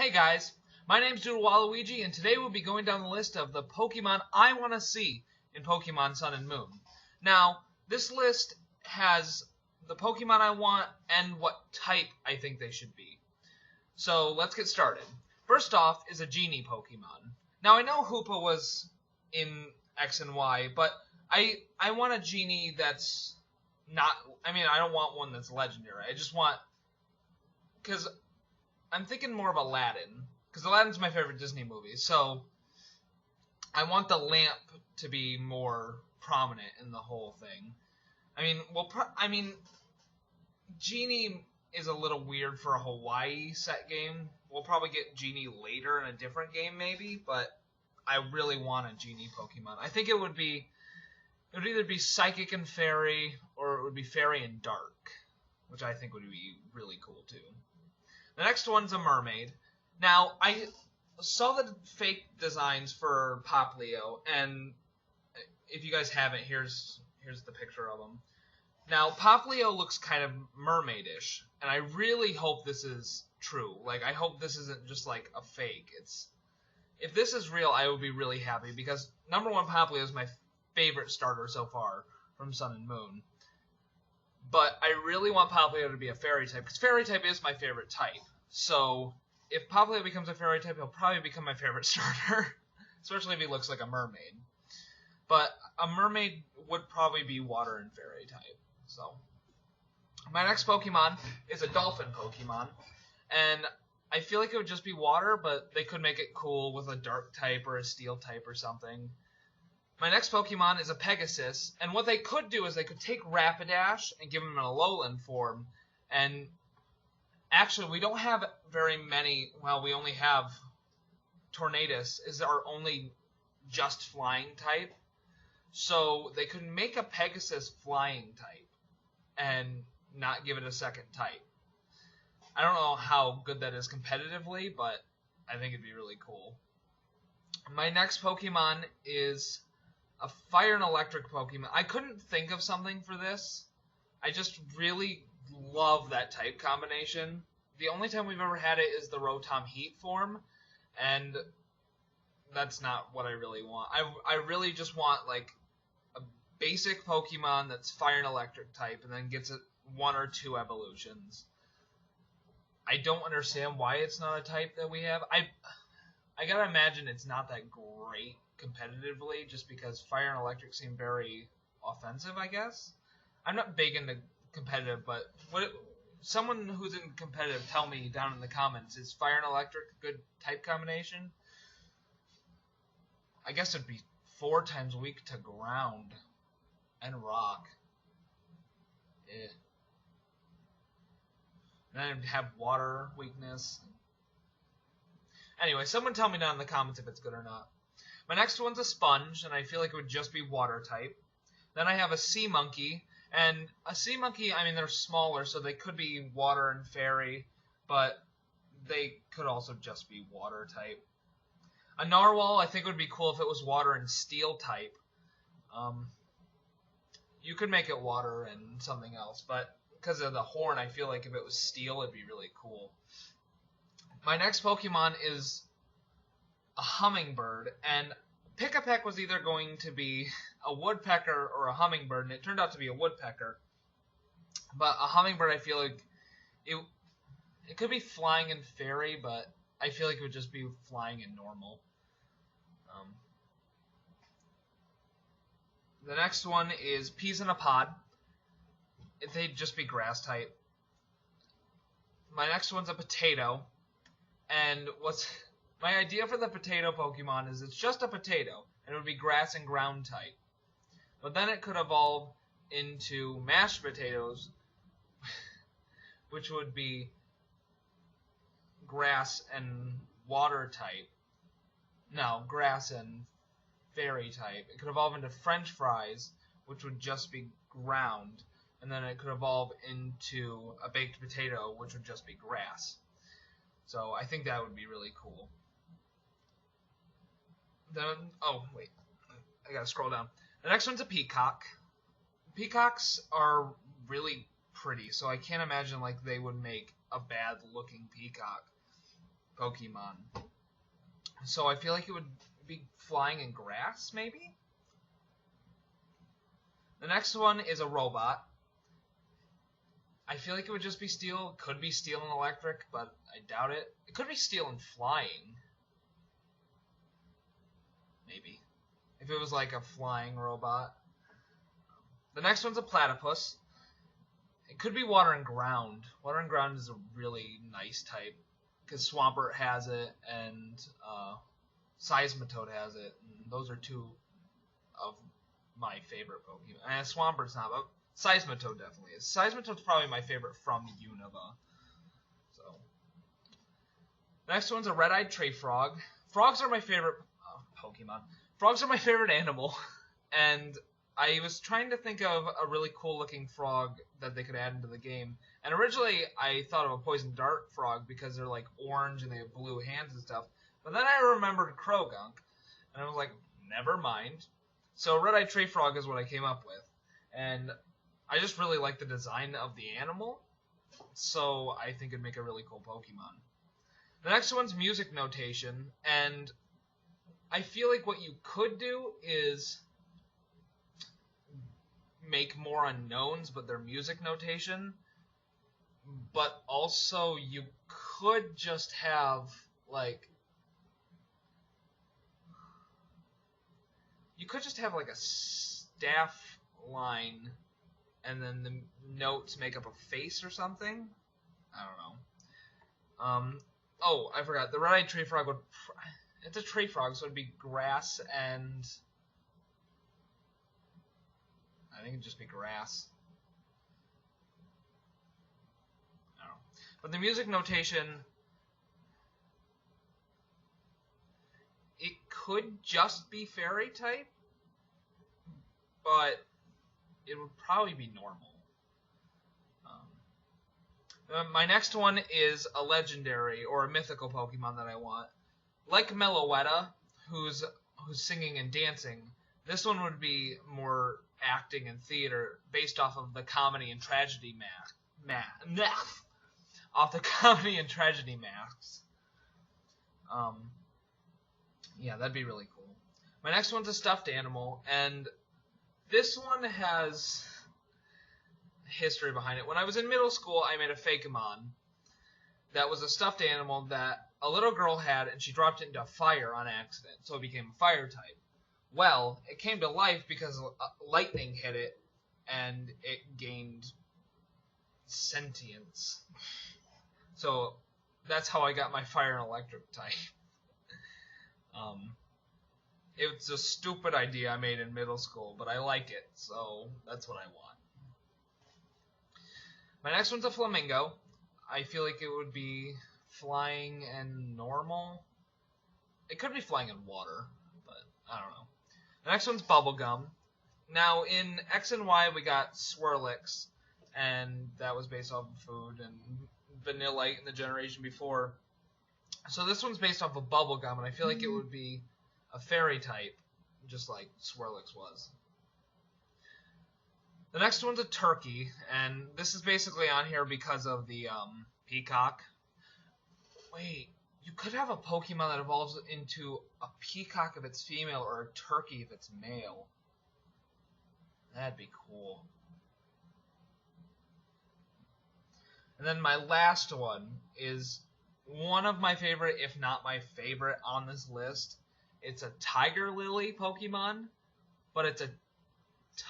Hey guys, my name's Doodle Waluigi, and today we'll be going down the list of the Pokemon I want to see in Pokemon Sun and Moon. Now, this list has the Pokemon I want and what type I think they should be. So let's get started. First off is a Genie Pokemon. Now I know Hoopa was in X and Y, but I want a Genie that's not, I don't want one that's legendary. I just want, because I'm thinking more of Aladdin, because Aladdin's my favorite Disney movie, so I want the lamp to be more prominent in the whole thing. Genie is a little weird for a Hawaii set game. We'll probably get Genie later in a different game maybe, but I really want a Genie Pokemon. I think it would either be Psychic and Fairy, or it would be Fairy and Dark, which I think would be really cool too. The next one's a mermaid. Now, I saw the fake designs for Poplio, and if you guys haven't, here's the picture of them. Now, Poplio looks kind of mermaidish, and I really hope this is true. I hope this isn't just like a fake. If this is real, I would be really happy, because number one, Poplio is my favorite starter so far from Sun and Moon. But I really want Poplio to be a fairy type, because fairy type is my favorite type. So if Poplio becomes a fairy type, he'll probably become my favorite starter, especially if he looks like a mermaid. But a mermaid would probably be water and fairy type. So my next Pokemon is a dolphin Pokemon, and I feel like it would just be water, but they could make it cool with a dark type or a steel type or something. My next Pokemon is a Pegasus, and what they could do is they could take Rapidash and give him an Alolan form, and actually we don't have very many, well, we only have Tornadus is our only just flying type, so they could make a Pegasus flying type and not give it a second type. I don't know how good that is competitively, but I think it'd be really cool. My next Pokemon is a fire and electric Pokemon. I couldn't think of something for this. I just really love that type combination. The only time we've ever had it is the Rotom Heat form, and that's not what I really want. I really just want like a basic Pokemon that's fire and electric type, and then gets one or two evolutions. I don't understand why it's not a type that we have. I gotta imagine it's not that great competitively, just because fire and electric seem very offensive, I guess. I'm not big into competitive, but someone who's in competitive, tell me down in the comments, is fire and electric a good type combination? I guess it'd be 4 times weak to ground and rock. Eh. And then it'd have water weakness. Anyway, someone tell me down in the comments if it's good or not. My next one's a sponge, and I feel like it would just be water type. Then I have a sea monkey, and a sea monkey, they're smaller, so they could be water and fairy, but they could also just be water type. A narwhal, I think would be cool if it was water and steel type. You could make it water and something else, but because of the horn, I feel like if it was steel, it'd be really cool. My next Pokemon is a hummingbird, and Pick-a-Peck was either going to be a woodpecker or a hummingbird, and it turned out to be a woodpecker. But a hummingbird, I feel like it could be flying and fairy, but I feel like it would just be flying and normal. The next one is Peas in a Pod. They'd just be grass type. My next one's a potato, and my idea for the potato Pokemon is it's just a potato, and it would be grass and ground type. But then it could evolve into mashed potatoes, which would be grass and water type. No, grass and fairy type. It could evolve into French fries, which would just be ground. And then it could evolve into a baked potato, which would just be grass. So I think that would be really cool. Then, oh, wait. I gotta scroll down. The next one's a peacock. Peacocks are really pretty, so I can't imagine like they would make a bad looking peacock. Pokemon. So I feel like it would be flying in grass, maybe? The next one is a robot. I feel like it would just be steel. Could be steel and electric, but I doubt it. It could be steel and flying. Maybe. If it was like a flying robot. The next one's a platypus. It could be water and ground. Water and ground is a really nice type. Because Swampert has it, and Seismitoad has it. And those are two of my favorite Pokemon. And Swampert's not, but Seismitoad definitely is. Seismitoad's probably my favorite from Unova. So, next one's a red-eyed tree frog. Frogs are my favorite Pokemon. Frogs are my favorite animal, and I was trying to think of a really cool-looking frog that they could add into the game. And originally, I thought of a poison dart frog because they're like orange and they have blue hands and stuff. But then I remembered Krogunk, and I was like, never mind. So red-eyed tree frog is what I came up with, and I just really like the design of the animal, so I think it'd make a really cool Pokemon. The next one's music notation, and I feel like what you could do is make more unknowns, but they're music notation, but also you could just have, like, a staff line, and then the notes make up a face or something. I don't know. Oh, I forgot. The red-eyed tree frog would... It's a tree frog, so it'd be grass and... I think it'd just be grass. I don't know. But the music notation... It could just be fairy type, but it would probably be normal. My next one is a legendary or a mythical Pokemon that I want. Like Meloetta, who's singing and dancing, this one would be more acting and theater based off of the comedy and tragedy off the comedy and tragedy masks. Yeah, that'd be really cool. My next one's a stuffed animal, and this one has history behind it. When I was in middle school, I made a Fakemon that was a stuffed animal that a little girl had, and she dropped it into a fire on accident, so it became a fire type. Well, it came to life because lightning hit it, and it gained sentience. So that's how I got my fire and electric type. It's a stupid idea I made in middle school, but I like it, so that's what I want. My next one's a flamingo. I feel like it would be flying and normal. It could be flying in water, but I don't know. The next one's bubblegum. Now, in X and Y, we got Swirlix, and that was based off of food, and Vanillite in the generation before. So this one's based off of bubblegum, and I feel like it would be a fairy type, just like Swirlix was. The next one's a turkey, and this is basically on here because of the peacock. Wait, you could have a Pokemon that evolves into a peacock if it's female or a turkey if it's male. That'd be cool. And then my last one is one of my favorite, if not my favorite, on this list. It's a Tiger Lily Pokemon, but it's a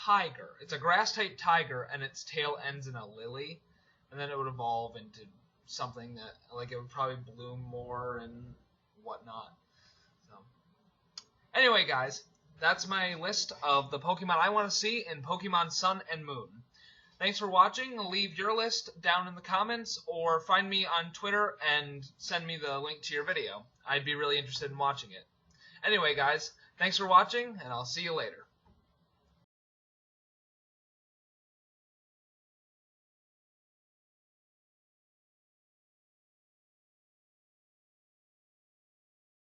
tiger. It's a grass-type tiger, and its tail ends in a lily, and then it would evolve into something that, like, it would probably bloom more and whatnot. So, anyway, guys, that's my list of the Pokemon I want to see in Pokemon Sun and Moon. Thanks for watching. Leave your list down in the comments, or find me on Twitter and send me the link to your video. I'd be really interested in watching it. Anyway, guys, thanks for watching, and I'll see you later.